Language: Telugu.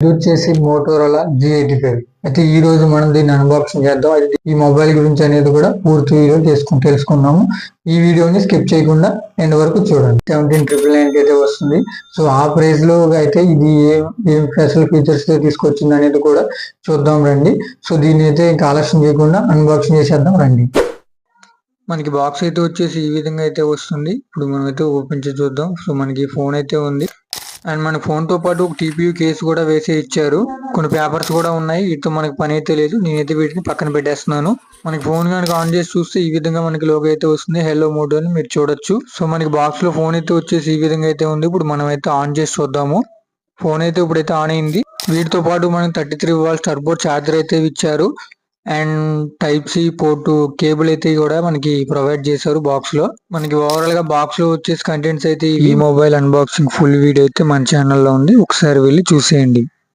ఇది వచ్చేసి మోటోరోలా G85. అయితే ఈ రోజు మనం దీన్ని అన్బాక్సింగ్ చేద్దాం. అయితే ఈ మొబైల్ గురించి అనేది కూడా పూర్తి వీడియో తెలుసుకుందాము. ఈ వీడియోని స్కిప్ చేయకుండా ఎండ్ వరకు చూడండి. 17,999 అయితే వస్తుంది. సో ఆ ప్రైస్ లో అయితే ఇది ఏం స్పెషల్ ఫీచర్స్ తీసుకొచ్చింది అనేది కూడా చూద్దాం రండి. సో దీన్ని అయితే ఇంకా ఆలస్యం చేయకుండా అన్బాక్సింగ్ చేసేద్దాం రండి. మనకి బాక్స్ అయితే వచ్చేసి ఈ విధంగా అయితే వస్తుంది. ఇప్పుడు మనం అయితే ఓపెన్ చేసి చూద్దాం. సో మనకి ఫోన్ అయితే ఉంది అండ్ మన ఫోన్ తో పాటు ఒక TPU కేసు కూడా వేసి ఇచ్చారు. కొన్ని పేపర్స్ కూడా ఉన్నాయి. వీటితో మనకి పని అయితే లేదు. నేనైతే వీటిని పక్కన పెట్టేస్తున్నాను. మనకి ఫోన్ కనుక ఆన్ చేసి చూస్తే ఈ విధంగా మనకి లోగో అయితే వస్తుంది. హెల్లో మోటో అని మీరు చూడొచ్చు. సో మనకి బాక్స్ లో ఫోన్ అయితే వచ్చేసి ఈ విధంగా అయితే ఉంది. ఇప్పుడు మనం అయితే ఆన్ చేసి చూద్దాము. ఫోన్ అయితే ఇప్పుడైతే ఆన్ అయింది. వీటితో పాటు మనకి 33 వాట్స్ టర్బో చార్జర్ అయితే ఇచ్చారు and type C port cable అయితే కూడా మనకి ప్రొవైడ్ చేశారు బాక్స్ లో. మనకి ఓవరాల్ గా బాక్స్ లో వచ్చేసి కంటెంట్స్ అయితే ఈ మొబైల్ అన్బాక్సింగ్ ఫుల్ వీడియో అయితే మన ఛానల్లో ఉంది. ఒకసారి వెళ్ళి చూసేయండి.